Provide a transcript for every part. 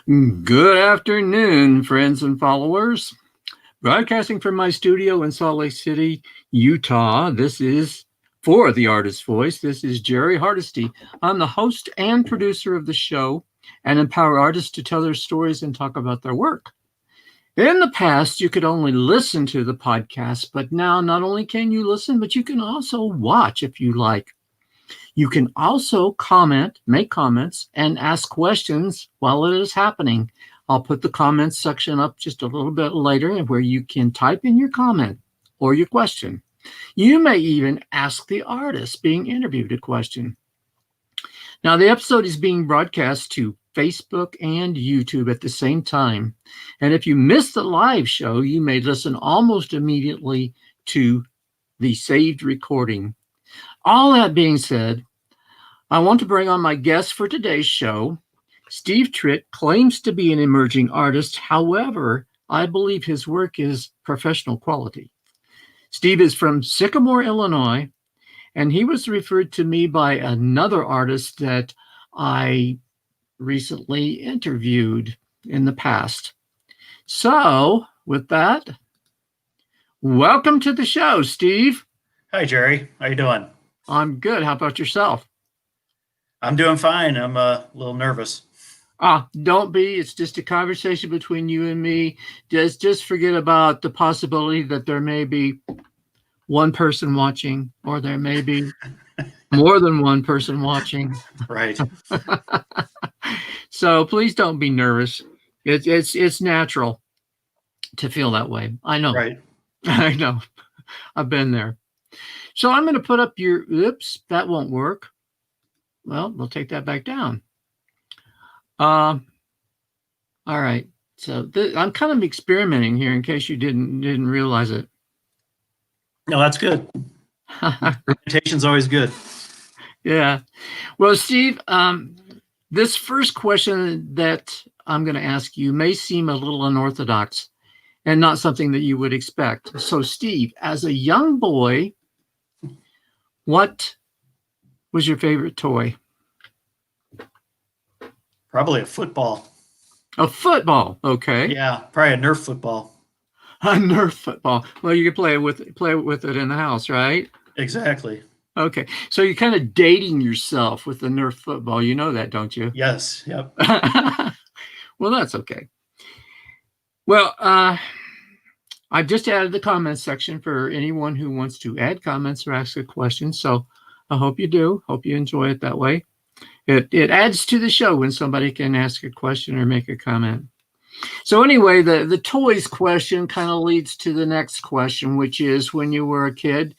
Good afternoon, friends and followers. Broadcasting from my studio in Salt Lake City, Utah. This is For the Artist's Voice. This is Jerry Hardesty. I'm the host and producer of the show and empower artists to tell their stories and talk about their work. In the past, you could only listen to the podcast, but now not only can you listen, but you can also watch if you like. You can also comment, make comments, and ask questions while it is happening. I'll put the comments section up just a little bit later where you can type in your comment or your question. You may even ask the artist being interviewed a question. Now, the episode is being broadcast to Facebook and YouTube at the same time. And if you miss the live show, you may listen almost immediately to the saved recording. All that being said, I want to bring on my guest for today's show. Steve Tritt claims to be an emerging artist. However, I believe his work is professional quality. Steve is from Sycamore, Illinois, and he was referred to me by another artist that I recently interviewed in the past. So, with that, welcome to the show, Steve. Hi, Jerry. How you doing? I'm good. How about yourself? I'm doing fine. I'm a little nervous. Don't be. It's just a conversation between you and me. Just forget about the possibility that there may be one person watching, or there may be more than one person watching. Right. So please don't be nervous. It's natural to feel that way. I know. Right. I know. I've been there. So I'm going to put up your, oops, that won't work. Well, we'll take that back down. All right. So I'm kind of experimenting here in case you didn't realize it. No, that's good. Experimentation's always good. Yeah. Well, Steve, this first question that I'm going to ask you may seem a little unorthodox and not something that you would expect. So, Steve, as a young boy, what was your favorite toy? Probably a football. A football, okay. Yeah, probably a Nerf football. A Nerf football. Well, you can play with it in the house, right? Exactly. Okay. So you're kind of dating yourself with the Nerf football. You know that, don't you? Yes. Yep. Well, that's okay. Well, I've just added the comments section for anyone who wants to add comments or ask a question. So I hope you do. Hope you enjoy it that way. It adds to the show when somebody can ask a question or make a comment. So anyway, the toys question kind of leads to the next question, which is when you were a kid,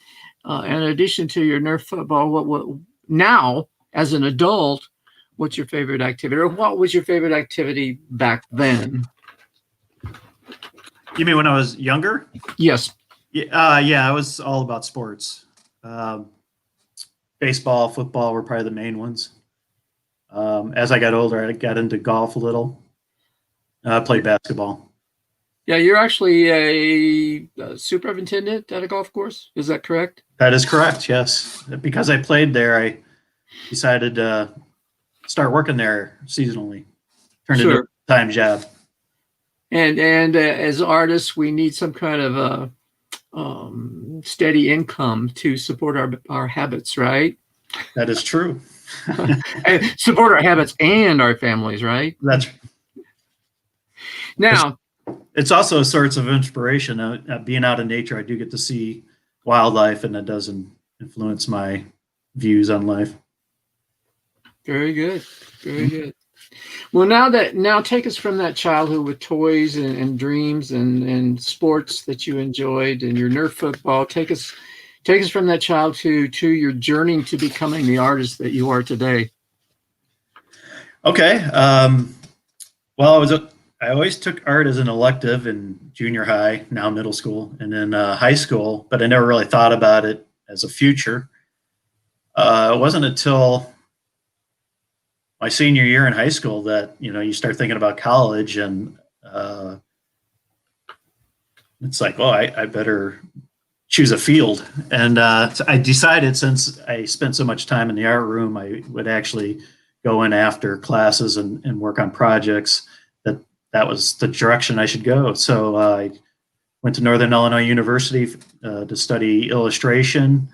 in addition to your Nerf football, what now as an adult, what's your favorite activity, or what was your favorite activity back then? You mean when I was younger? Yes. Yeah, I was all about sports. Baseball, football were probably the main ones. As I got older, I got into golf a little. I played basketball. Yeah, you're actually a superintendent at a golf course. Is that correct? That is correct, yes. Because I played there, I decided to start working there seasonally. Turned into a full-time job. And as artists, we need some kind of steady income to support our habits, right? That is true. And support our habits and our families, right? That's now. It's also a source of inspiration. Being out in nature, I do get to see wildlife, and that does influence my views on life. Very good. Very good. Well, now take us from that childhood with toys and dreams and sports that you enjoyed and your Nerf football. Take us from that child to your journey to becoming the artist that you are today. Okay. Well, I always took art as an elective in junior high, now middle school, and then high school, but I never really thought about it as a future. It wasn't until my senior year in high school that, you start thinking about college, and it's like, well, I better choose a field. And so I decided, since I spent so much time in the art room, I would actually go in after classes and work on projects that was the direction I should go. So I went to Northern Illinois University to study illustration.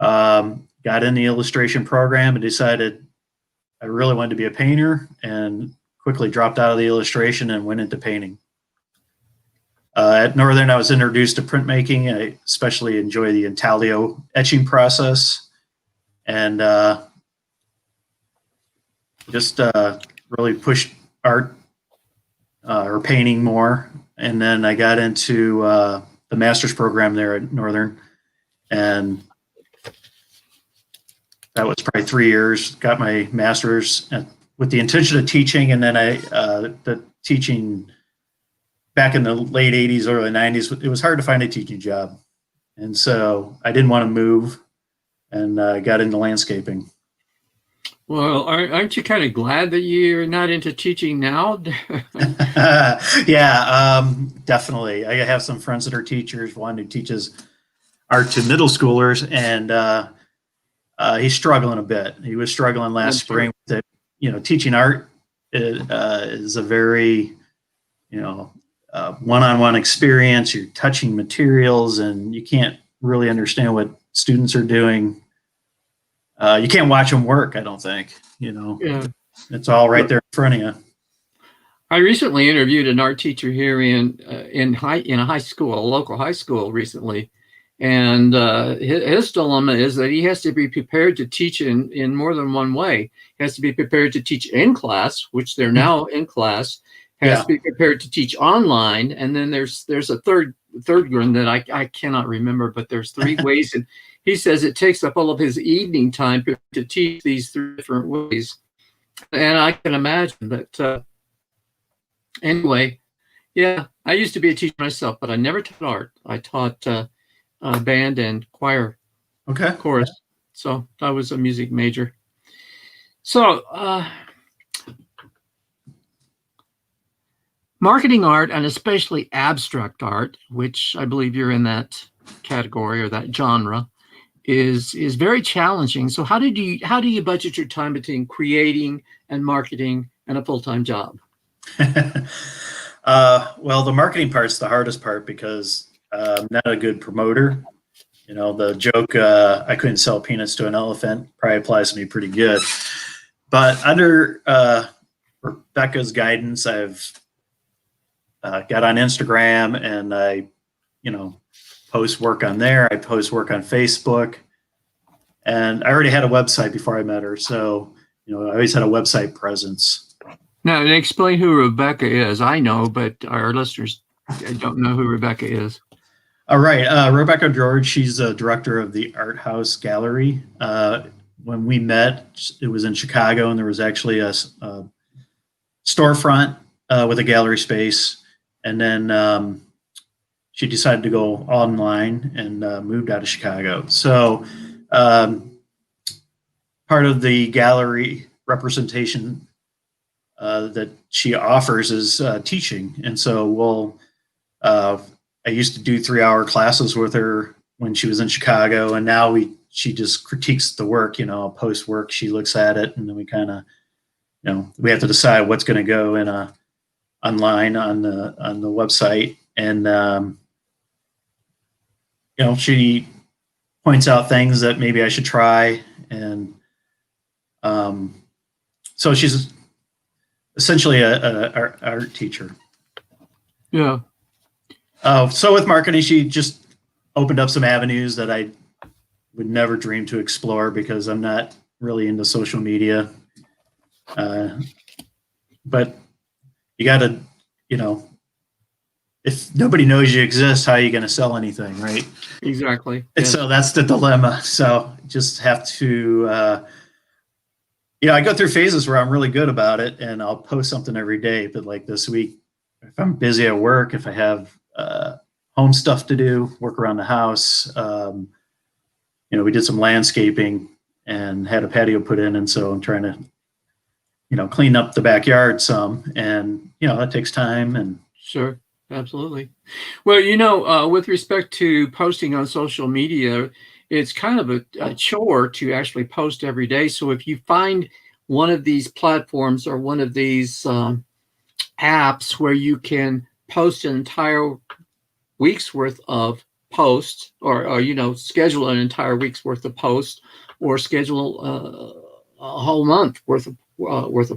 Got in the illustration program and decided I really wanted to be a painter, and quickly dropped out of the illustration and went into painting. At Northern, I was introduced to printmaking. I especially enjoy the intaglio etching process, and just really pushed art or painting more. And then I got into the master's program there at Northern, and that was probably 3 years. Got my master's with the intention of teaching, and then the teaching back in the late 80s, early 90s, it was hard to find a teaching job. And so I didn't want to move, and got into landscaping. Well, aren't you kind of glad that you're not into teaching now? Yeah, definitely. I have some friends that are teachers, one who teaches art to middle schoolers, and he's struggling a bit. He was struggling last spring with it. Teaching art is a very, one-on-one experience. You're touching materials, and you can't really understand what students are doing. You can't watch them work, I don't think. Yeah. It's all right there in front of you. I recently interviewed an art teacher here in a high school, a local high school recently, and his dilemma is that he has to be prepared to teach in more than one way. He has to be prepared to teach in class, which they're now in class. Has to be prepared to teach online, and then there's a third one that I cannot remember, but there's 3 ways, and he says it takes up all of his evening time to teach these 3 different ways. And I can imagine that. Anyway, yeah, I used to be a teacher myself, but I never taught art. I taught band and choir, chorus. So I was a music major. So marketing art, and especially abstract art, which I believe you're in that category or that genre, is very challenging. So how do you budget your time between creating and marketing and a full-time job? Well, the marketing part's the hardest part because I'm not a good promoter. The joke, I couldn't sell peanuts to an elephant, probably applies to me pretty good. But under Rebecca's guidance, I've got on Instagram, and I, post work on there. I post work on Facebook, and I already had a website before I met her. So, I always had a website presence. Now, explain who Rebecca is. I know, but our listeners don't know who Rebecca is. All right. Rebecca George, she's the director of the Art House Gallery. When we met, it was in Chicago, and there was actually a storefront with a gallery space. And then she decided to go online and moved out of Chicago. So part of the gallery representation that she offers is teaching. And so I used to do 3-hour classes with her when she was in Chicago, and now she just critiques the work. Post work, she looks at it, and then we kind of, we have to decide what's going to go in online on the website. And she points out things that maybe I should try, and so she's essentially an art teacher. Yeah. So with marketing, she just opened up some avenues that I would never dream to explore because I'm not really into social media. But you got to, if nobody knows you exist, how are you going to sell anything, right? Exactly. And so that's the dilemma. So just have to, I go through phases where I'm really good about it, and I'll post something every day. But like this week, if I'm busy at work, if I have home stuff to do, work around the house, we did some landscaping and had a patio put in. And so I'm trying to, clean up the backyard some, and, that takes time. And sure. Absolutely. Well, with respect to posting on social media, it's kind of a chore to actually post every day. So if you find one of these platforms or one of these apps where you can post an entire week's worth of posts, or schedule an entire week's worth of posts, or schedule a whole month worth of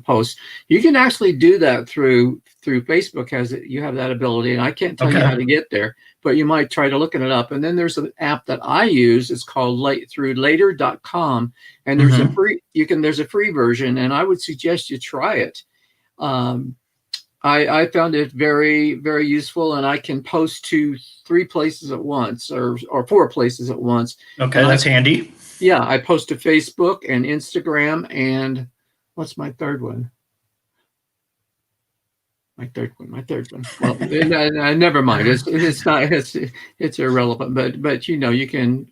posts. You can actually do that through Facebook. You have that ability, and I can't tell you how to get there, but you might try to looking it up. And then there's an app that I use. It's called through later.com, and there's there's a free version, and I would suggest you try it. I found it very, very useful, and I can post to 3 places at once, or 4 places at once. Okay, and that's handy. Yeah, I post to Facebook and Instagram, and what's my third one? My third one. Well, never mind. It's irrelevant. But you can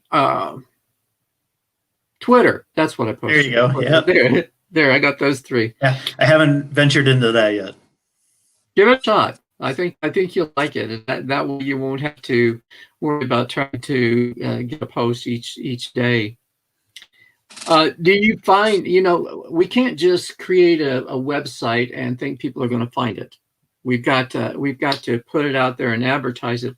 Twitter. That's what I posted. There you go. Yeah. There. I got those 3. Yeah, I haven't ventured into that yet. Give it a shot. I think you'll like it. That way you won't have to worry about trying to get a post each day. Do you find, we can't just create a website and think people are going to find it. We've got to put it out there and advertise it.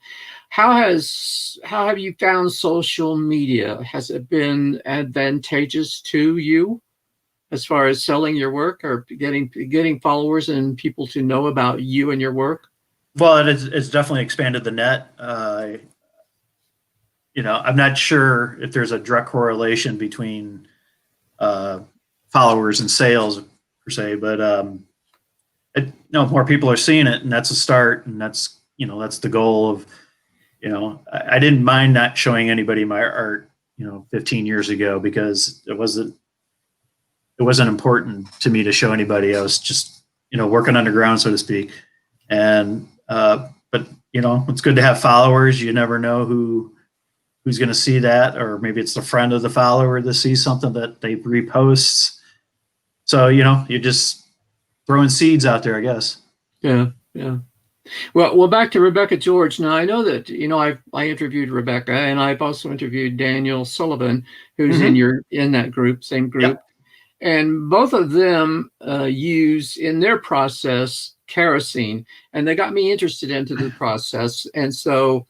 How have you found social media? Has it been advantageous to you as far as selling your work, or getting followers and people to know about you and your work? Well, it's definitely expanded the net. I'm not sure if there's a direct correlation between followers and sales per se, but more people are seeing it, and that's a start, and that's the goal of, I didn't mind not showing anybody my art, 15 years ago, because it wasn't important to me to show anybody. I was just, working underground, so to speak. And, but it's good to have followers. You never know who's going to see that, or maybe it's the friend of the follower that sees something that they reposts. So, you're just throwing seeds out there, I guess. Yeah. Well, back to Rebecca George. Now, I know that, I interviewed Rebecca, and I've also interviewed Daniel Sullivan, who's in that group, same group. Yep. And both of them use in their process kerosene, and they got me interested into the process. And so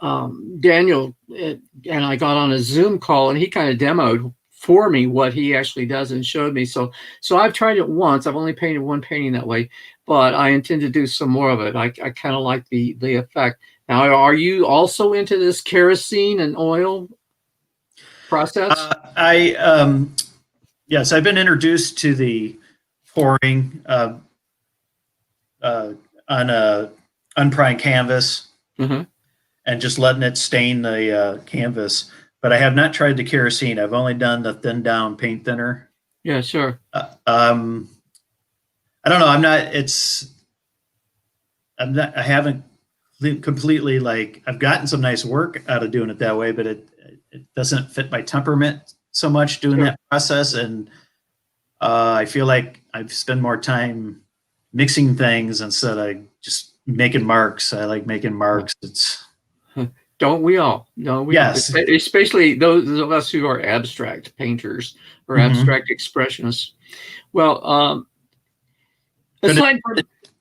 Daniel and I got on a Zoom call, and he kind of demoed for me what he actually does and showed me. So I've tried it once. I've only painted one painting that way, but I intend to do some more of it. I kind of like the effect. Now, are you also into this kerosene and oil process? Yes, I've been introduced to the pouring on a unprimed canvas, and just letting it stain the canvas. But I have not tried the kerosene. I've only done the thin down paint thinner. Yeah, sure. I don't know. I haven't completely, I've gotten some nice work out of doing it that way, but it doesn't fit my temperament so much doing that process. And I feel like I've spent more time mixing things instead of just making marks. I like making marks. Don't we all? No, yes. Especially those of us who are abstract painters or abstract expressionists. Well, it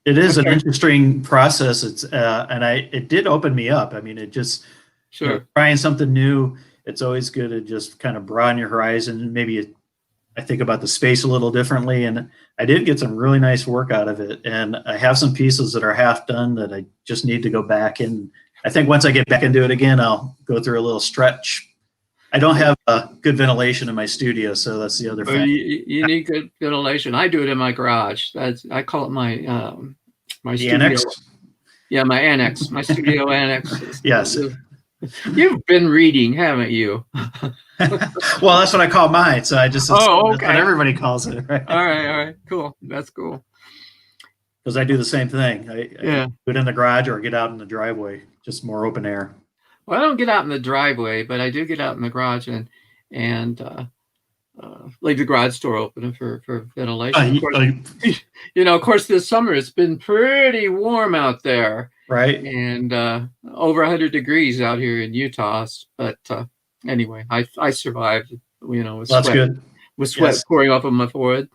is an interesting process. It's it did open me up. I mean, it just trying something new. It's always good to just kind of broaden your horizon. Maybe I think about the space a little differently, and I did get some really nice work out of it. And I have some pieces that are half done that I just need to go back in. I think once I get back into it again, I'll go through a little stretch. I don't have good ventilation in my studio, so that's the other thing. You need good ventilation. I do it in my garage. I call it my my studio. Annex? Yeah, my annex, my studio annex. Yes. You've been reading, haven't you? Well, that's what I call mine. So I just that's what everybody calls it. Right? All right, cool. That's cool. Because I do the same thing. I do it in the garage or get out in the driveway, just more open air. Well, I don't get out in the driveway, but I do get out in the garage and leave the garage door open for ventilation. Of course, this summer it's been pretty warm out there, right? And over 100 degrees out here in Utah. But anyway, I survived. With that's sweat, good. With sweat pouring off of my forehead.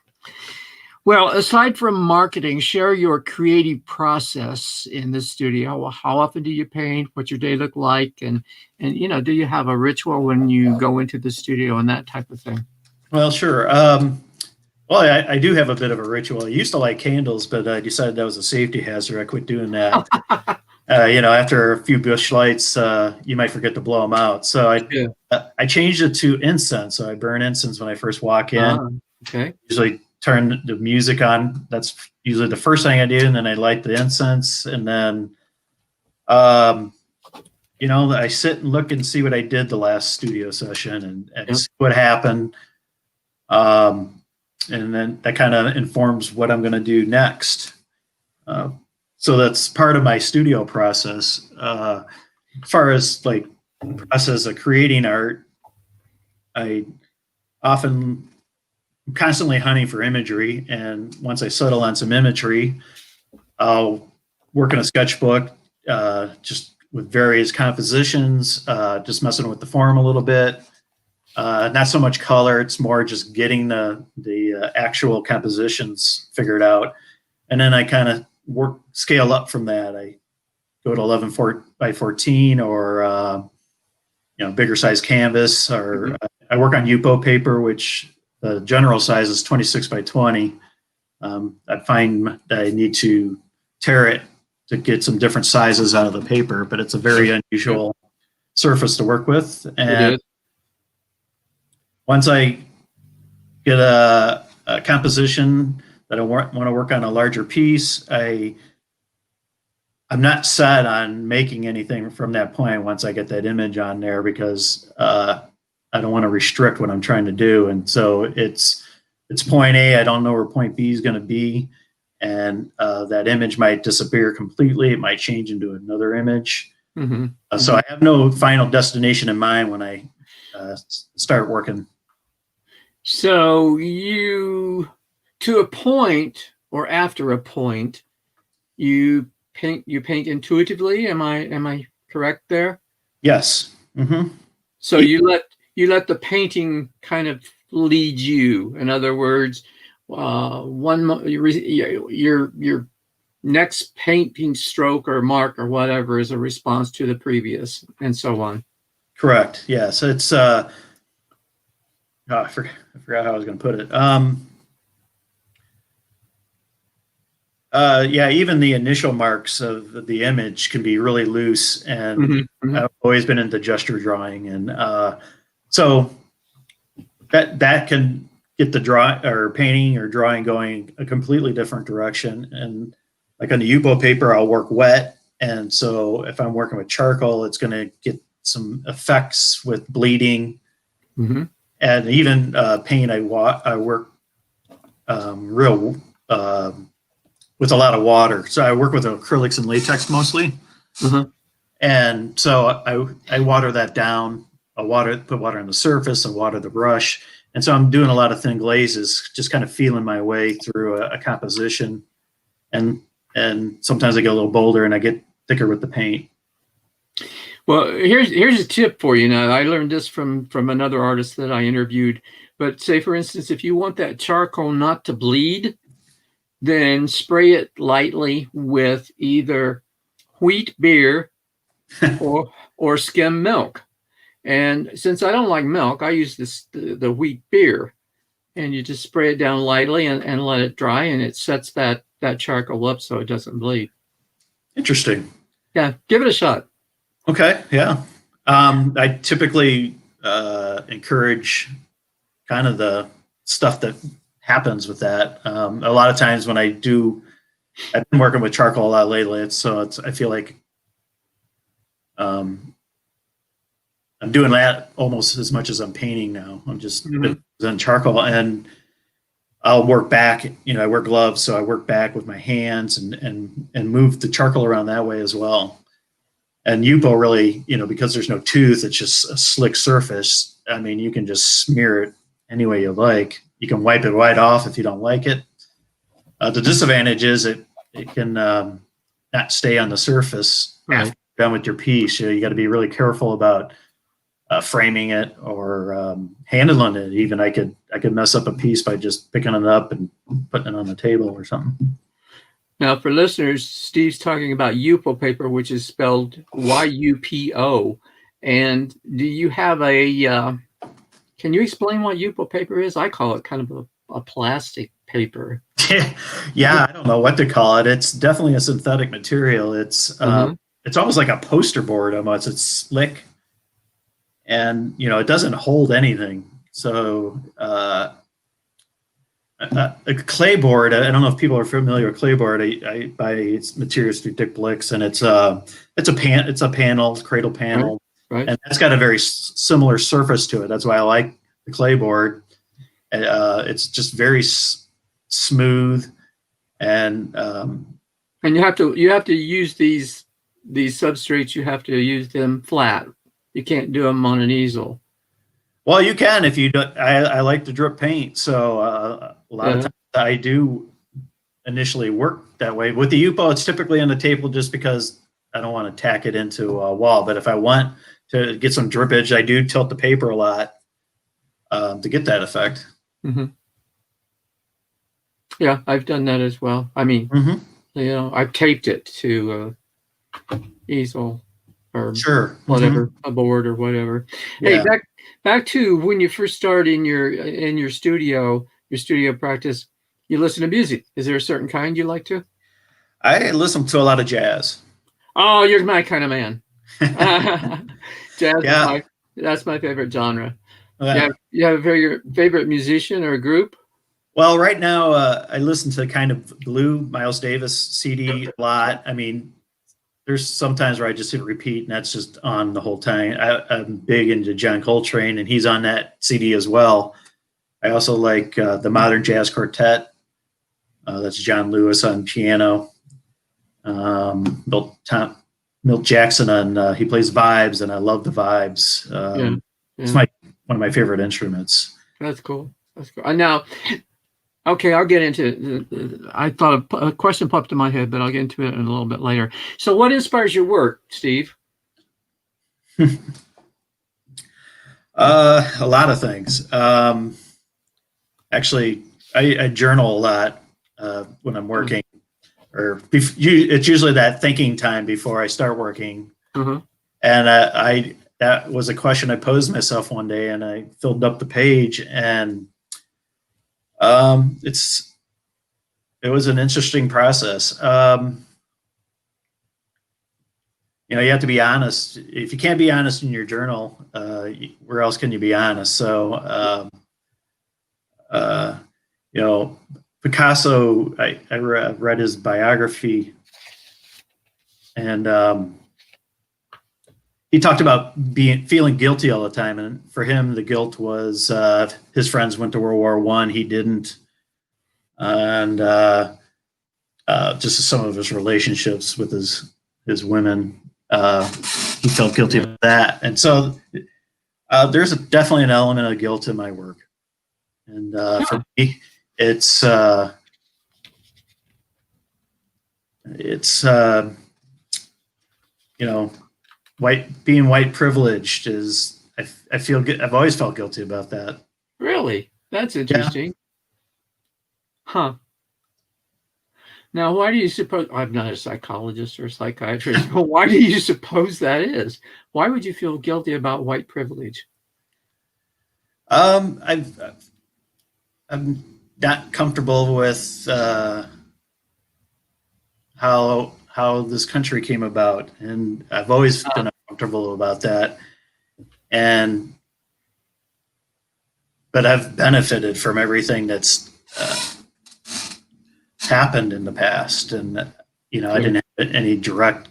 Well, aside from marketing, share your creative process in the studio. How often do you paint? What's your day look like? And do you have a ritual when you go into the studio and that type of thing? Well, sure. Well, I do have a bit of a ritual. I used to like candles, but I decided that was a safety hazard. I quit doing that. After a few bush lights, you might forget to blow them out. So Yeah. I changed it to incense. So I burn incense when I first walk in. Okay. Usually turn the music on. That's usually the first thing I do, and then I light the incense, and then I sit and look and see what I did the last studio session and see what happened. And then that kind of informs what I'm going to do next. So that's part of my studio process. As far as like process of creating art, I often constantly hunting for imagery, and once I settle on some imagery, I'll work in a sketchbook, just with various compositions, just messing with the form a little bit. Not so much color; it's more just getting the actual compositions figured out, and then I kind of scale up from that. I go to 11 by 14 or bigger size canvas, or I work on Yupo paper, which the general size is 26 by 20. I find that I need to tear it to get some different sizes out of the paper, but it's a very unusual surface to work with. And once I get a composition that I want to work on a larger piece, I'm not set on making anything from that point once I get that image on there, because I don't want to restrict what I'm trying to do. And so it's point A, I don't know where point B is going to be. And that image might disappear completely. It might change into another image. So I have no final destination in mind when I start working. So to a point or after a point, you paint intuitively. Am I correct there? Yes. So you let the painting kind of lead you. In other words, your next painting stroke or mark or whatever is a response to the previous, and so on. Correct. Yes, it's. I forgot how I was going to put it. Even the initial marks of the image can be really loose, and I've always been into gesture drawing, and so that can get the painting or drawing going a completely different direction. And like on the Yupo paper, I'll work wet, and so if I'm working with charcoal, it's going to get some effects with bleeding. And even paint, I work real with a lot of water. So I work with acrylics and latex mostly. And so I water that down. Put water on the surface, and water the brush. And so I'm doing a lot of thin glazes, just kind of feeling my way through a composition. And sometimes I get a little bolder and I get thicker with the paint. Well, here's a tip for you. Now, I learned this from another artist that I interviewed. But say, for instance, if you want that charcoal not to bleed, then spray it lightly with either wheat beer or skim milk. And since I don't like milk, I use the wheat beer, and you just spray it down lightly and let it dry, and it sets that charcoal up so it doesn't bleed. Interesting. Yeah, give it a shot. Okay, yeah. I typically encourage kind of the stuff that happens with that. A lot of times when I've been working with charcoal a lot lately, I feel like I'm doing that almost as much as I'm painting now. I'm just in charcoal, and I'll work back. I wear gloves, so I work back with my hands and move the charcoal around that way as well. And Yupo really, because there's no tooth, it's just a slick surface. I mean, you can just smear it any way you like. You can wipe it right off if you don't like it. The disadvantage is it can not stay on the surface after you're done with your piece. You got to be really careful about framing it or handling it. Even I could mess up a piece by just picking it up and putting it on the table or something. Now, for listeners, Steve's talking about Yupo paper, which is spelled YUPO. And do you have can you explain what Yupo paper is? I call it kind of a plastic paper. Yeah, I don't know what to call it. It's definitely a synthetic material. It's almost like a poster board almost. It's slick, and it doesn't hold anything. So a clay board. I don't know if people are familiar with clay board. I buy its materials through Dick Blick's, and it's a panel, cradle panel, right. And it's got a very similar surface to it. That's why I like the clay board. It's just very smooth, and you have to use these substrates. You have to use them flat. You can't do them on an easel. Well, you can if you do. I like to drip paint, so a lot of times I do initially work that way. With the Yupo, it's typically on the table just because I don't want to tack it into a wall. But if I want to get some drippage, I do tilt the paper a lot to get that effect. Mm-hmm. Yeah, I've done that as well. I mean, I've taped it to easel or whatever, a board or whatever. Yeah. Hey, back to when you first started in your studio practice, you listen to music. Is there a certain kind you like to? I listen to a lot of jazz. Oh, you're my kind of man. Jazz, that's my favorite genre. You have a favorite musician or group? Well, right now I listen to kind of Blue, Miles Davis CD a lot. I mean, there's sometimes where I just hit repeat, and that's just on the whole time. I'm big into John Coltrane, and he's on that CD as well. I also like the Modern Jazz Quartet. That's John Lewis on piano. Milt Jackson on he plays vibes, and I love the vibes. It's one of my favorite instruments. That's cool. Now, okay, I'll get into. I thought a question popped in my head, but I'll get into it in a little bit later. So, what inspires your work, Steve? A lot of things. Actually, I journal a lot when I'm working, or it's usually that thinking time before I start working. And that was a question I posed myself one day, and I filled up the page, and it was an interesting process. You have to be honest. If you can't be honest in your journal, where else can you be honest? So, Picasso, I read his biography, and he talked about feeling guilty all the time. And for him, the guilt was his friends went to World War I, he didn't. And just some of his relationships with his women, he felt guilty of that. And so there's definitely an element of guilt in my work. And for me, it's being white privileged is, I feel good. I've always felt guilty about that. Really? That's interesting. Yeah. Huh. Now, why do you suppose, I'm not a psychologist or a psychiatrist, but why do you suppose that is? Why would you feel guilty about white privilege? I'm not comfortable with how this country came about, and I've always been uncomfortable about that. But I've benefited from everything that's happened in the past, and I didn't have any direct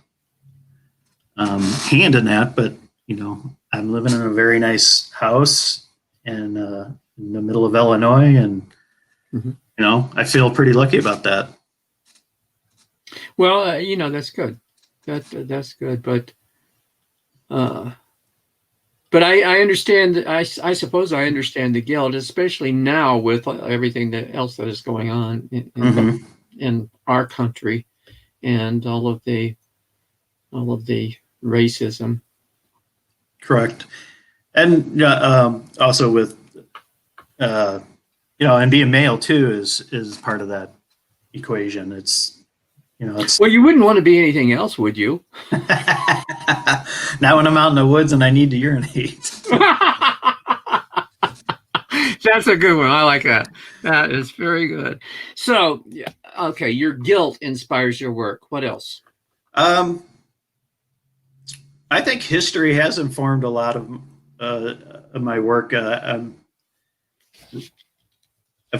hand in that, but I'm living in a very nice house in the middle of Illinois, and I feel pretty lucky about that. Well, that's good. That's good, but I understand. I suppose I understand the guilt, especially now with everything else that is going on in our country, and all of the racism. Correct, And also with and being male too is part of that equation. It's it's Well, you wouldn't want to be anything else, would you? not when I'm out in the woods and I need to urinate. That's a good one. I like that. That is very good. So, okay, your guilt inspires your work. What else? um, I think history has informed a lot of my work. I've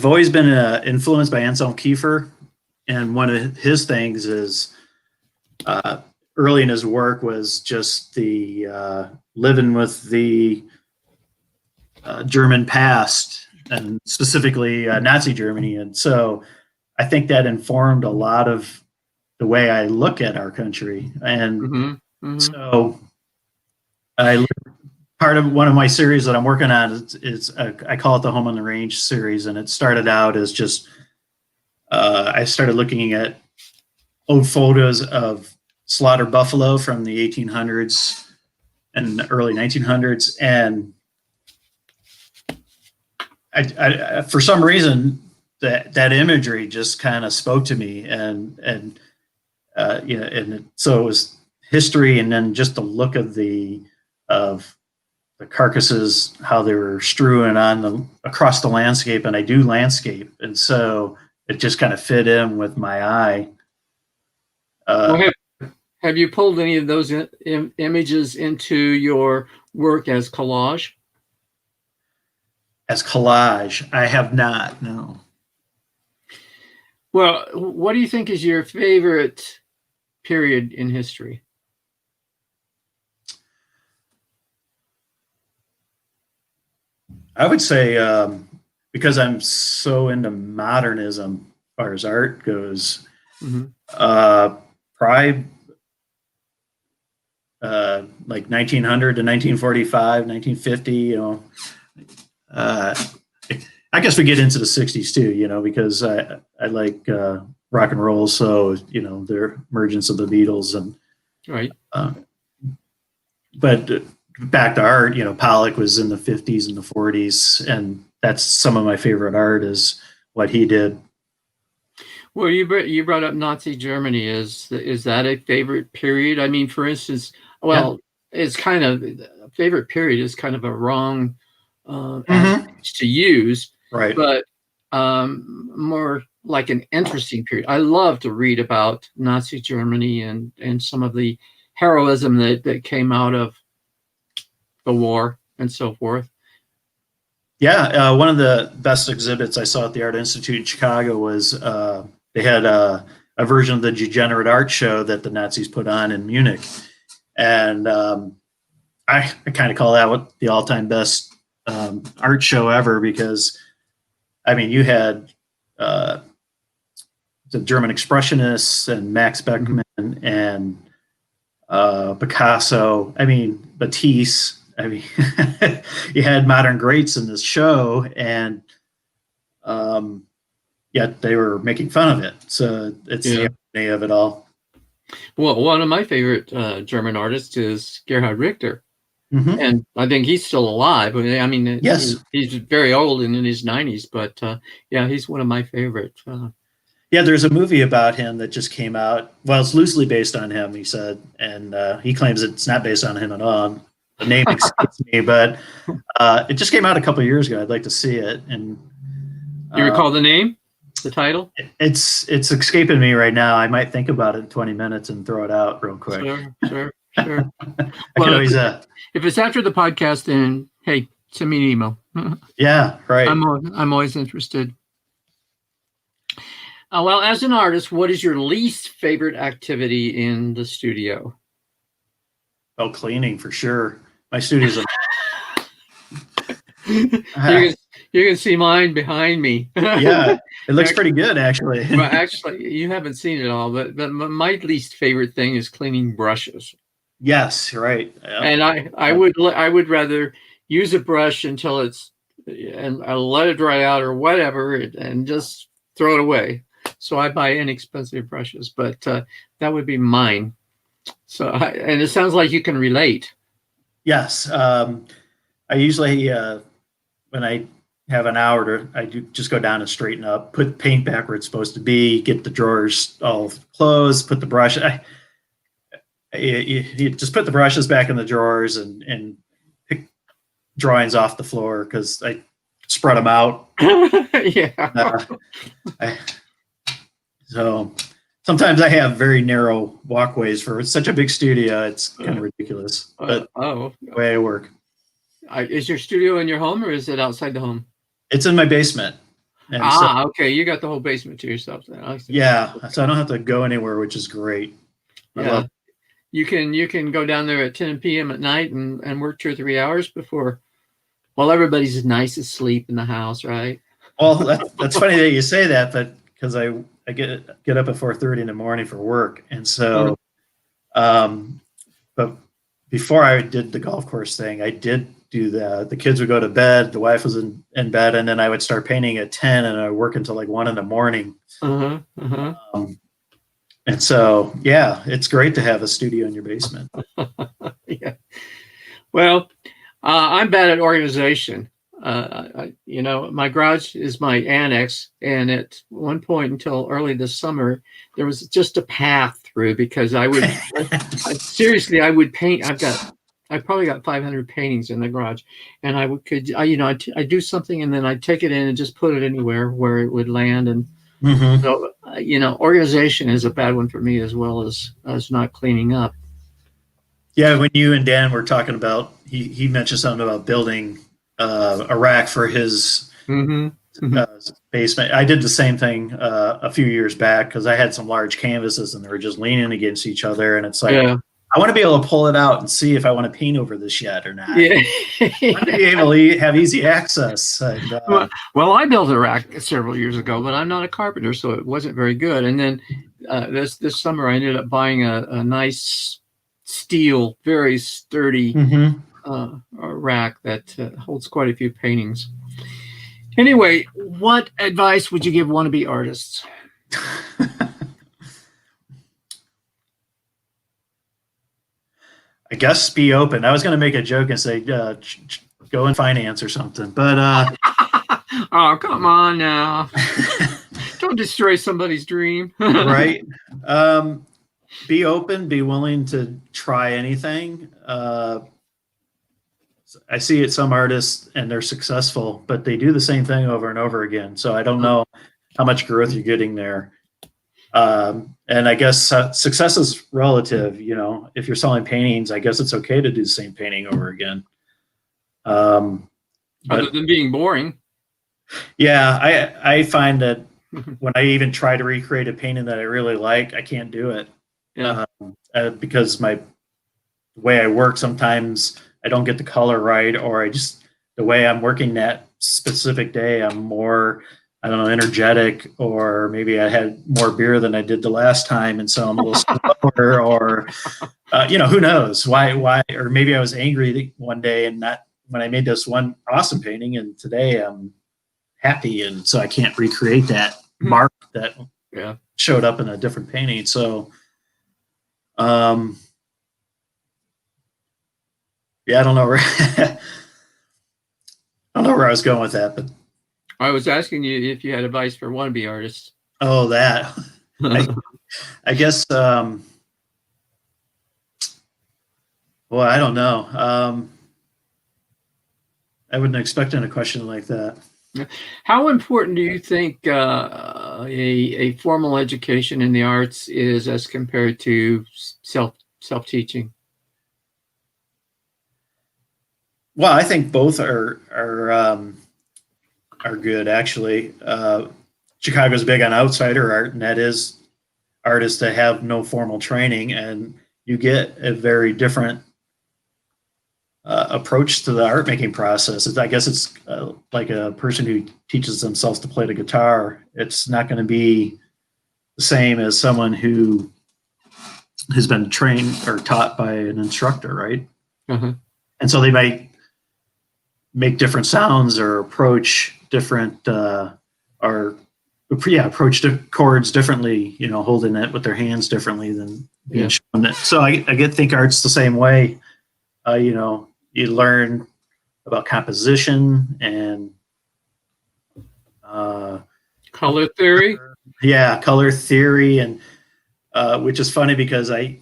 always been influenced by Anselm Kiefer, and one of his things is early in his work was just the living with the German past, and specifically Nazi Germany. And so I think that informed a lot of the way I look at our country. And Mm-hmm. Mm-hmm. so I part of one of my series that I'm working on is I call it the Home on the Range series, and it started out as just I started looking at old photos of slaughtered buffalo from the 1800s and the early 1900s, and I for some reason that imagery just kind of spoke to me, and so it was history, and then just the look of the carcasses, how they were strewn across the landscape, and I do landscape, and so it just kind of fit in with my eye. Well, have you pulled any of those images into your work as collage? As collage, I have not. No. Well, what do you think is your favorite period in history? I would say because I'm so into modernism as far as art goes, probably like 1900 to 1945, 1950. I guess we get into the 60s too, because I like rock and roll. So, the emergence of the Beatles and right. But back to art, Pollock was in the 50s and the 40s, and that's some of my favorite art is what he did. Well, you brought up Nazi Germany. Is that a favorite period? I mean, for instance, it's kind of favorite period is kind of a wrong to use, right? But more like an interesting period. I love to read about Nazi Germany and some of the heroism that came out of the war and so forth. Yeah, one of the best exhibits I saw at the Art Institute in Chicago was they had a version of the Degenerate Art Show that the Nazis put on in Munich, and I kind of call that the all-time best art show ever, because I mean you had the German Expressionists and Max Beckmann and Picasso. I mean Matisse. I mean you had modern greats in this show, and yet they were making fun of it. So it's the irony of it all. Well, one of my favorite German artists is Gerhard Richter. Mm-hmm. And I think he's still alive. I mean, yes, he's very old and in his 90s, but he's one of my favorites. Yeah, there's a movie about him that just came out. Well, it's loosely based on him, he said, and he claims it's not based on him at all. The name escapes me, but it just came out a couple of years ago. I'd like to see it. And you recall the name, the title? It's escaping me right now. I might think about it in 20 minutes and throw it out real quick. Sure. Well, if it's after the podcast, then hey, send me an email. Yeah, right. I'm always interested. Well, as an artist, what is your least favorite activity in the studio? Oh, cleaning for sure. My studio's you can see mine behind me. Yeah, it looks pretty good, actually. Well, actually, you haven't seen it all, but my least favorite thing is cleaning brushes. Yes, right. Yep. And I would rather use a brush until and I'll let it dry out or whatever, and just throw it away. So I buy inexpensive brushes, but that would be mine. So and it sounds like you can relate. Yes. I usually, when I have an hour I do just go down and straighten up, put paint back where it's supposed to be, get the drawers all closed, put the brush. You just put the brushes back in the drawers and pick drawings off the floor because I spread them out. Yeah. I, so sometimes I have very narrow walkways for such a big studio. It's kind of ridiculous, but the way I work. Is your studio in your home or is it outside the home? It's in my basement. And okay. You got the whole basement to yourself then. Yeah, so I don't have to go anywhere, which is great. Yeah. You can go down there at 10 p.m. at night and work 2 or 3 hours before, well, everybody's nice asleep in the house, right? Well, that's funny that you say that, but because I get up at 4:30 in the morning for work, and so, but before I did the golf course thing, I did do that. The kids would go to bed, the wife was in bed, and then I would start painting at 10, and I would work until like 1 in the morning. And so, yeah, it's great to have a studio in your basement. Yeah. Well, I'm bad at organization. My garage is my annex, and at one point until early this summer, there was just a path through because I would seriously, I would paint. I probably got 500 paintings in the garage, and I'd do something and then I'd take it in and just put it anywhere where it would land. And so, organization is a bad one for me as well as not cleaning up. Yeah, when you and Dan were talking about, he mentioned something about building a rack for his basement. I did the same thing a few years back because I had some large canvases and they were just leaning against each other, and it's like, I want to be able to pull it out and see if I want to paint over this yet or not. Yeah. I want to be able to have easy access. And, well, I built a rack several years ago, but I'm not a carpenter, so it wasn't very good. And then this summer, I ended up buying a nice steel, very sturdy rack that holds quite a few paintings. Anyway, what advice would you give wannabe artists? I guess be open. I was going to make a joke and say, go in finance or something, but oh, come on now. Don't destroy somebody's dream. Right. Be open, be willing to try anything. I see it, some artists, and they're successful, but they do the same thing over and over again. So I don't know how much growth you're getting there. And I guess success is relative. If you're selling paintings, I guess it's okay to do the same painting over again. Other than being boring. Yeah, I find that when I even try to recreate a painting that I really like, I can't do it. Yeah. Because the way I work, sometimes I don't get the color right, or the way I'm working that specific day, I'm more, I don't know, energetic, or maybe I had more beer than I did the last time, and so I'm a little slower, or who knows why, or maybe I was angry one day and not when I made this one awesome painting, and today I'm happy, and so I can't recreate that mark that showed up in a different painting. So, I don't know where I was going with that, but I was asking you if you had advice for wannabe artists. Oh, that. I guess, well, I don't know. I wouldn't expect a question like that. How important do you think a formal education in the arts is as compared to self-teaching? Well, I think both are good, actually. Chicago's big on outsider art, and that is artists that have no formal training, and you get a very different approach to the art making process. I guess it's like a person who teaches themselves to play the guitar. It's not going to be the same as someone who has been trained or taught by an instructor, right? And so they might make different sounds or approach different approach the chords differently, holding it with their hands differently than being shown it. So I think art's the same way. You learn about composition and Color theory. yeah, color theory, and which is funny because I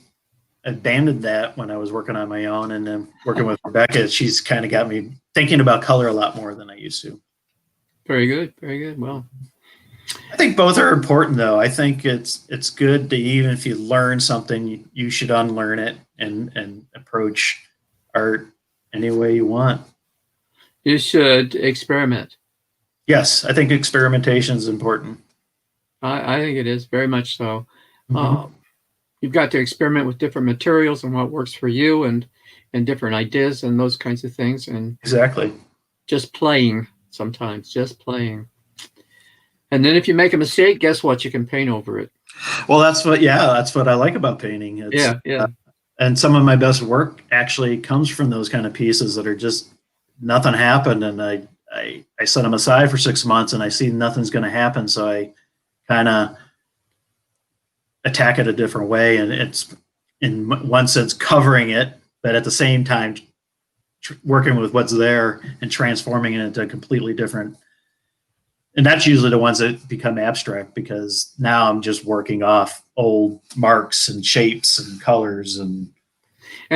abandoned that when I was working on my own, and then working with Rebecca, she's kind of got me thinking about color a lot more than I used to. Very good. Very good. Well, I think both are important, though. I think it's good to, even if you learn something, you should unlearn it and approach art any way you want. you should experiment. Yes, I think experimentation is important. I think it is very much so. Mhm. You've got to experiment with different materials and what works for you, and different ideas and those kinds of things, and Exactly. just playing sometimes, just playing. And then if you make a mistake, guess what? You can paint over it. Well, that's what I like about painting. Yeah. And some of my best work actually comes from those kind of pieces that are just nothing happened, and I set them aside for 6 months, and I see nothing's going to happen, so I kind of attack it a different way, and it's in one sense covering it, but at the same time working with what's there and transforming it into a completely different. And that's usually the ones that become abstract, because now I'm just working off old marks and shapes and colors and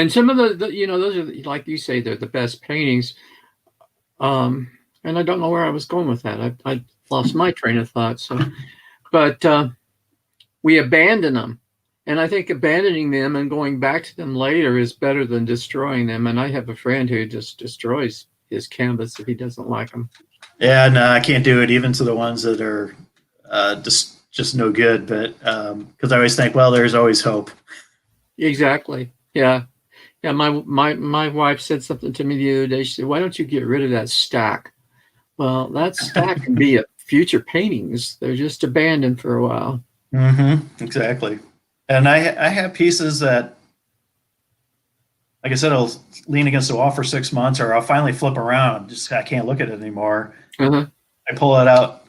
some of the those are, like you say, they're the best paintings. And I don't know where I was going with that. I lost my train of thought. So, but we abandon them, and I think abandoning them and going back to them later is better than destroying them. And I have a friend who just destroys his canvas if he doesn't like them. yeah, no, I can't do it even to the ones that are just no good. But because I always think, well, there's always hope. Exactly. Yeah. My wife said something to me the other day. She said, "Why don't you get rid of that stack?" Well, that stack can be future paintings. They're just abandoned for a while. Mm-hmm, exactly. And I have pieces that, like I said, I'll lean against the wall for 6 months, or I'll finally flip around. Just I can't look at it anymore. Uh-huh. I pull it out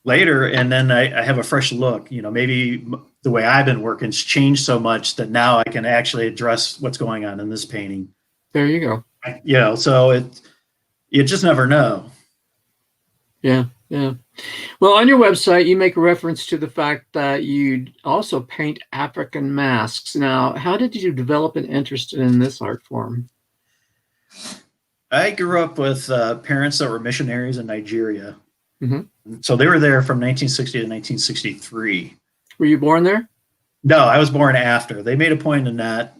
later, and then I have a fresh look. Maybe the way I've been working's changed so much that now I can actually address what's going on in this painting. There you go. So you just never know. Yeah. Well, on your website, you make a reference to the fact that you also paint African masks. Now, how did you develop an interest in this art form? I grew up with parents that were missionaries in Nigeria. Mm-hmm. So they were there from 1960 to 1963. Were you born there? No, I was born after. They made a point in that.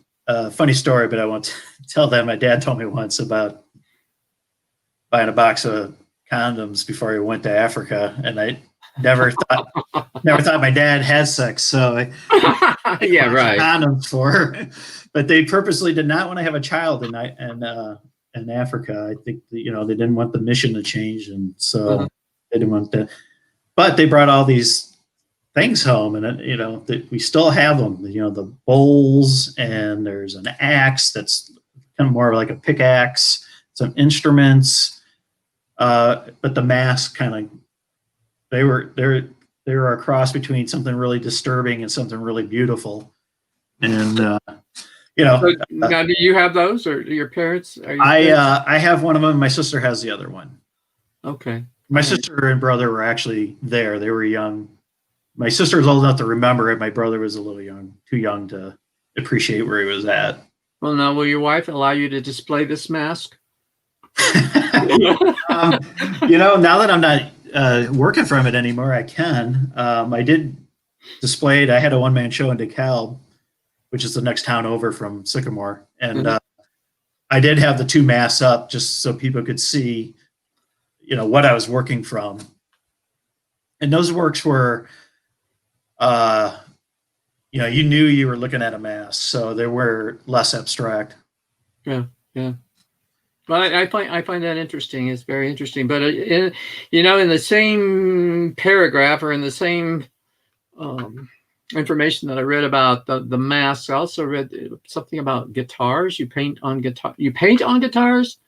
Funny story, but I won't tell them. My dad told me once about buying a box of condoms before he went to Africa, and I never thought my dad had sex. So I yeah, right. Condoms for her, but they purposely did not want to have a child in Africa. I think they didn't want the mission to change, and so they didn't want that. But they brought all these things home, and we still have them. The bowls, and there's an axe that's kind of more like a pickaxe, some instruments, but the mask kind of they were a cross between something really disturbing and something really beautiful. And so now, do you have those, or your parents? I have one of them. My sister has the other one. Okay. My sister and brother were actually there. They were young. My sister was old enough to remember it. My brother was a little too young to appreciate where he was at. Well, now, will your wife allow you to display this mask? Now that I'm not working from it anymore, I can. I did display it. I had a one-man show in DeKalb, which is the next town over from Sycamore. And I did have the two masks up just so people could see, what I was working from. And those works were, you knew you were looking at a mask, so they were less abstract. Yeah. Well, I find that interesting. It's very interesting. But in the same paragraph, or in the same information that I read about the masks, I also read something about guitars. You paint on guitar. You paint on guitars?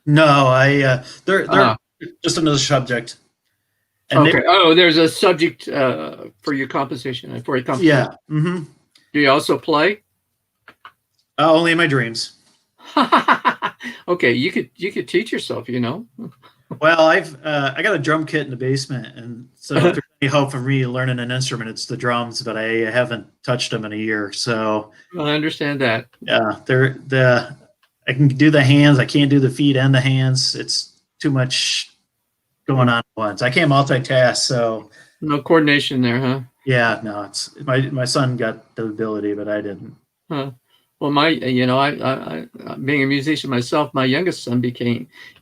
No, they're just another subject. And okay. There's a subject for your composition and for your composition. Yeah. Mm-hmm. Do you also play? Only in my dreams. Okay, you could teach yourself, you know. Well, I got a drum kit in the basement, and so if there's any hope for me learning an instrument, it's the drums. But I haven't touched them in a year, so I understand that. yeah, I can do the hands, I can't do the feet and the hands. It's too much going on at once. I can't multitask, so No coordination there, huh? yeah, no, it's my son got the ability, but I didn't. Huh. Well, I being a musician myself, my youngest son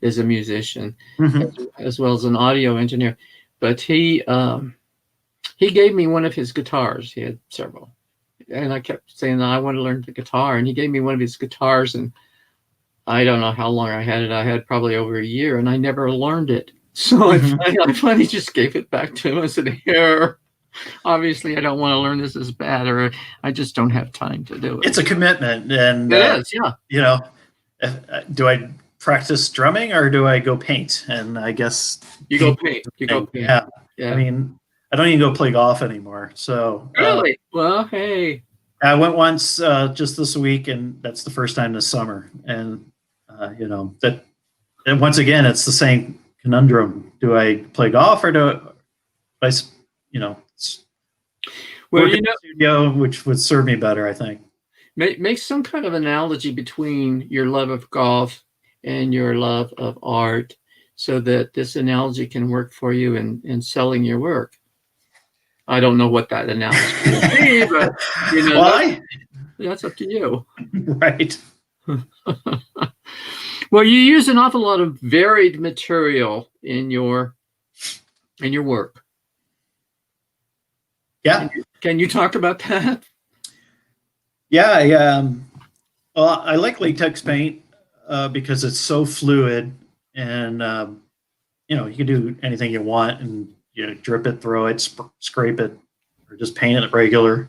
is a musician Mm-hmm. as well as an audio engineer. But he gave me one of his guitars. He had several, and I kept saying that I want to learn the guitar, and he gave me one of his guitars, and I don't know how long I had it. I had probably over a year, and I never learned it. So Mm-hmm. I finally just gave it back to him. I said, "Here, obviously, I don't want to learn this as bad, or I just don't have time to do it." It's a commitment, and It is, yeah. you know, do I practice drumming or do I go paint? And I guess You go paint. You go paint. yeah. Yeah. I mean, I don't even go play golf anymore. So Really? Well, hey. I went once just this week, and that's the first time this summer. And that, and once again, it's the same conundrum: do I play golf or do I, Well, work in the studio, which would serve me better, I think. make some kind of analogy between your love of golf and your love of art, so that this analogy can work for you in selling your work. I don't know what that analogy would be, but Well, that's up to you. right. Well, you use an awful lot of varied material in your work. Yeah. Can you talk about that? Yeah. Well, I like latex paint because it's so fluid, and you can do anything you want, and drip it, throw it, scrape it, or just paint it regular.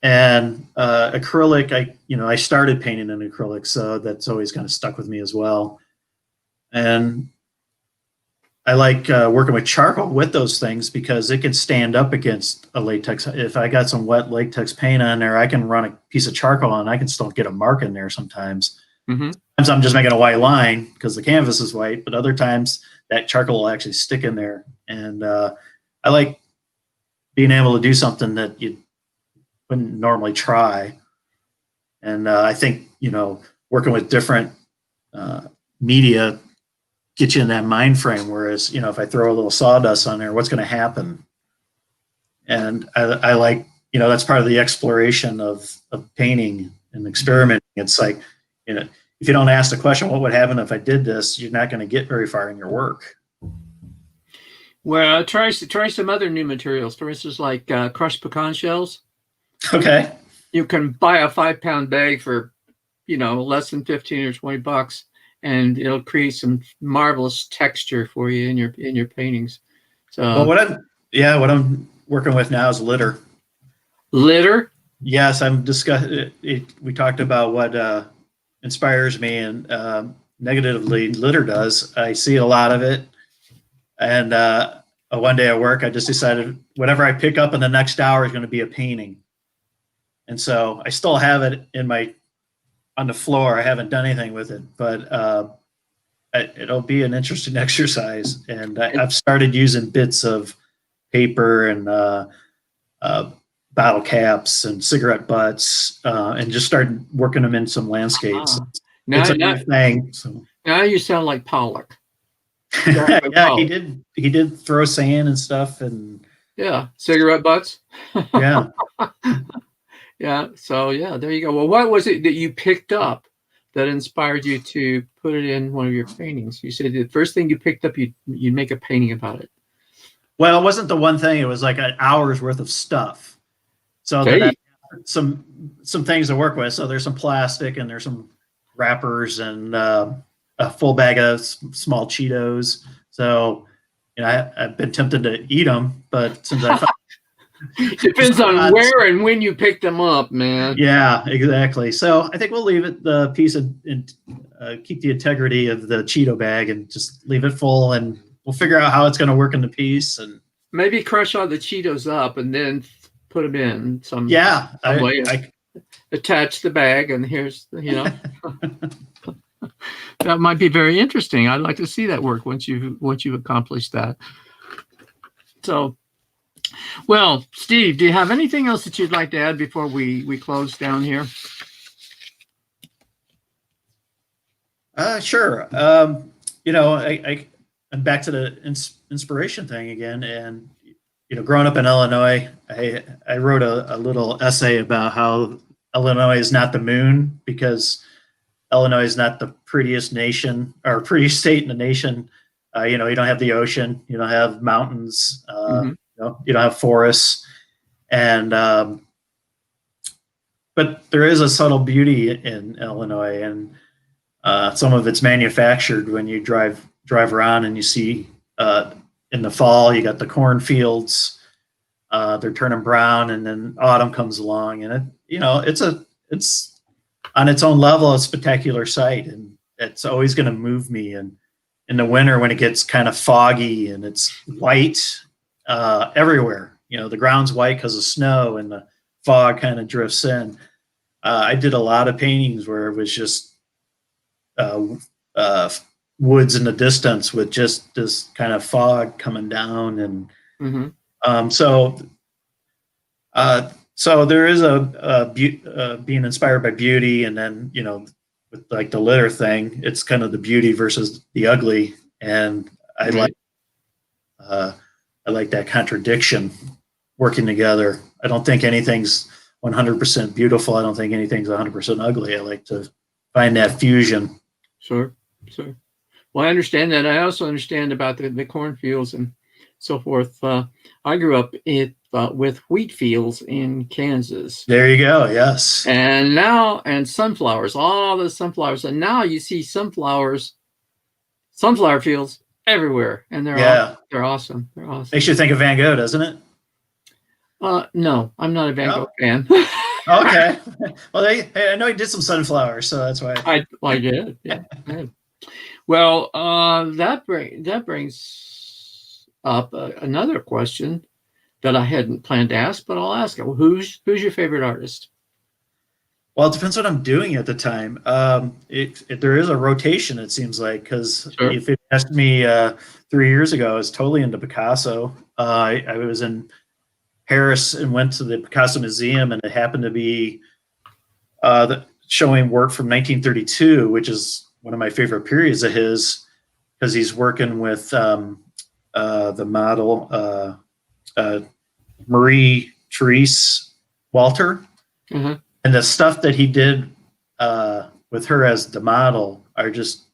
And acrylic, I started painting in acrylic, so that's always kind of stuck with me as well. And I like working with charcoal with those things because it can stand up against a latex. If I got some wet latex paint on there, I can run a piece of charcoal and I can still get a mark in there sometimes. Mm-hmm. Sometimes I'm just making a white line because the canvas is white, but other times that charcoal will actually stick in there. And I like being able to do something that you wouldn't normally try. And I think, working with different media get you in that mind frame. Whereas, if I throw a little sawdust on there, what's going to happen? And I like, that's part of the exploration of painting and experimenting. It's like, if you don't ask the question, what would happen if I did this? You're not going to get very far in your work. Well, try some other new materials. For instance, like crushed pecan shells. Okay. You can buy a 5-pound bag for, less than 15 or $20, and it'll create some marvelous texture for you in your paintings. So, well, what I'm working with now is litter. Litter. Yes, I'm discussing. We talked about what inspires me, and negatively litter does. I see a lot of it, and one day at work, I just decided whatever I pick up in the next hour is going to be a painting. And so I still have it on the floor. I haven't done anything with it, but it'll be an interesting exercise. And I've started using bits of paper and bottle caps and cigarette butts, and just started working them in some landscapes. It's a new thing. So. Now you sound like Pollock. Yeah, he did throw sand and stuff, and yeah, cigarette butts. Yeah. Yeah. So yeah, there you go. Well, what was it that you picked up that inspired you to put it in one of your paintings? You said the first thing you picked up, you'd make a painting about it. Well, it wasn't the one thing. It was like an hour's worth of stuff. So that some things to work with. So there's some plastic, and there's some wrappers, and a full bag of small Cheetos. So I've been tempted to eat them, but since I found depends on where and when you pick them up, man. Yeah, exactly. So I think we'll leave it the piece and keep the integrity of the Cheeto bag and just leave it full, and we'll figure out how it's going to work in the piece, and maybe crush all the Cheetos up and then put them in some some way. Attach the bag, and here's That might be very interesting. I'd like to see that work once you've accomplished that. So, well, Steve, do you have anything else that you'd like to add before we close down here? Sure. I'm back to the inspiration thing again, and growing up in Illinois, I wrote a little essay about how Illinois is not the moon because Illinois is not the prettiest nation or prettiest state in the nation. You don't have the ocean, you don't have mountains, you don't have forests, and but there is a subtle beauty in Illinois, and some of it's manufactured when you drive around and you see in the fall you got the cornfields, they're turning brown, and then autumn comes along, and it's on its own level a spectacular sight, and it's always going to move me. And in the winter when it gets kind of foggy and it's white everywhere, the ground's white because of snow and the fog kind of drifts in. I did a lot of paintings where it was just woods in the distance with just this kind of fog coming down, and so there is being inspired by beauty, and then with like the litter thing, it's kind of the beauty versus the ugly, and I like that contradiction working together. I don't think anything's 100% beautiful. I don't think anything's 100% ugly. I like to find that fusion. Sure. Well, I understand that. I also understand about the cornfields and so forth. I grew up with wheat fields in Kansas. There you go. Yes. And sunflowers, all the sunflowers. And now you see sunflower fields everywhere. And they're awesome. They're awesome. Makes you think of Van Gogh, doesn't it? No, I'm not a Van Gogh fan. Okay. Well, I know he did some sunflowers, so that's why. I did. Yeah. Well, that brings up another question that I hadn't planned to ask, but I'll ask it. Well, who's your favorite artist? Well, it depends what I'm doing at the time. There is a rotation, it seems like, because if it asked me 3 years ago, I was totally into Picasso. I was in Paris and went to the Picasso Museum, and it happened to be showing work from 1932, which is one of my favorite periods of his, because he's working with the model Marie Therese Walter, and the stuff that he did with her as the model are just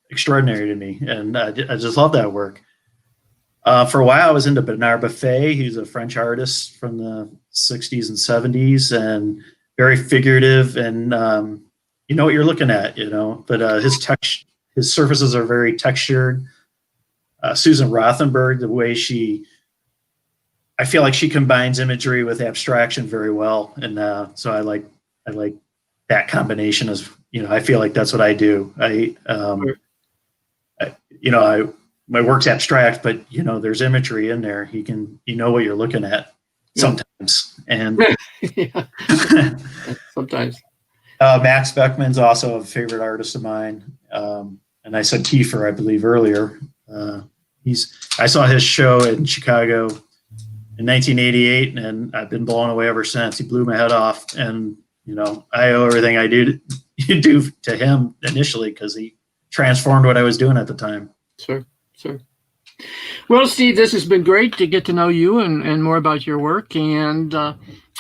extraordinary to me, and I just love that work. For a while, I was into Bernard Buffet. He's a French artist from the 60s and 70s, and very figurative, and you know what you're looking at, but his surfaces are very textured. Susan Rothenberg, the way I feel like she combines imagery with abstraction very well, and so I like that combination. I feel like that's what I do. My work's abstract, but there's imagery in there. You know what you're looking at sometimes, and sometimes. Max Beckman's also a favorite artist of mine, and I said Kiefer, I believe, earlier. I saw his show in Chicago in 1988, and I've been blown away ever since. He blew my head off, and I owe everything I do to him initially, because he transformed what I was doing at the time. Sure. Well, Steve, this has been great to get to know you and more about your work, and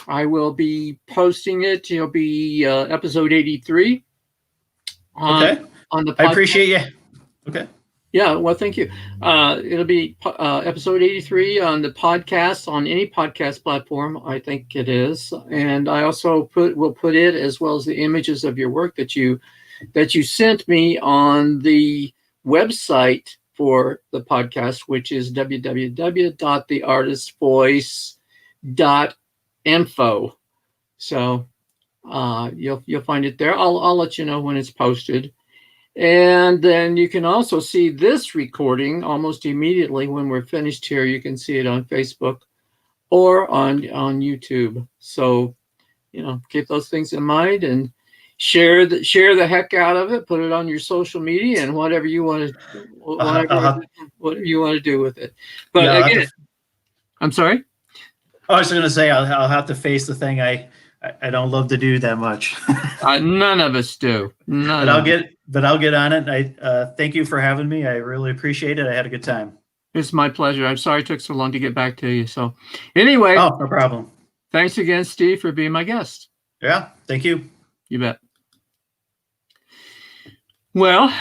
I will be posting it. It'll be episode 83. Okay. On the podcast. I appreciate you. Okay. Yeah, well, thank you. It'll be episode 83 on the podcast, on any podcast platform, I think it is. And I also will put it, as well as the images of your work that you sent me, on the website for the podcast, which is www.theartistvoice.info. So you'll find it there. I'll let you know when it's posted. And then you can also see this recording almost immediately when we're finished here. You can see it on Facebook or on YouTube. So, keep those things in mind and share the heck out of it, put it on your social media, and whatever you want to whatever you want to do with it. But Yeah, again, I'm sorry. I was going to say I'll have to face the thing I don't love to do that much. None of us do. But I'll get on it. I thank you for having me. I really appreciate it. I had a good time. It's my pleasure. I'm sorry it took so long to get back to you. So anyway. Oh, no problem. Thanks again, Steve, for being my guest. Yeah, thank you. You bet. Well,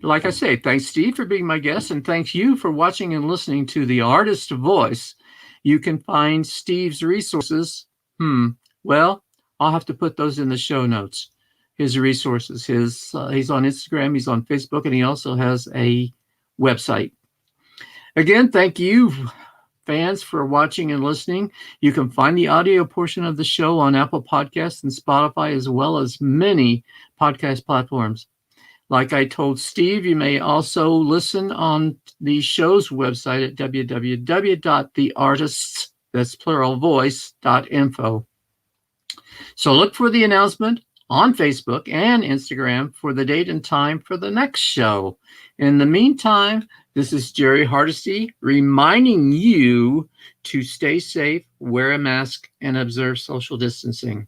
like I say, thanks, Steve, for being my guest, and thanks you for watching and listening to The Artist Voice. You can find Steve's resources. Well, I'll have to put those in the show notes. His resources. He's on Instagram, he's on Facebook, and he also has a website. Again, thank you, fans, for watching and listening. You can find the audio portion of the show on Apple Podcasts and Spotify, as well as many podcast platforms. Like I told Steve, you may also listen on the show's website at www.theartists, that's plural, voice.info. So look for the announcement on Facebook and Instagram for the date and time for the next show. In the meantime, this is Jerry Hardesty reminding you to stay safe, wear a mask, and observe social distancing.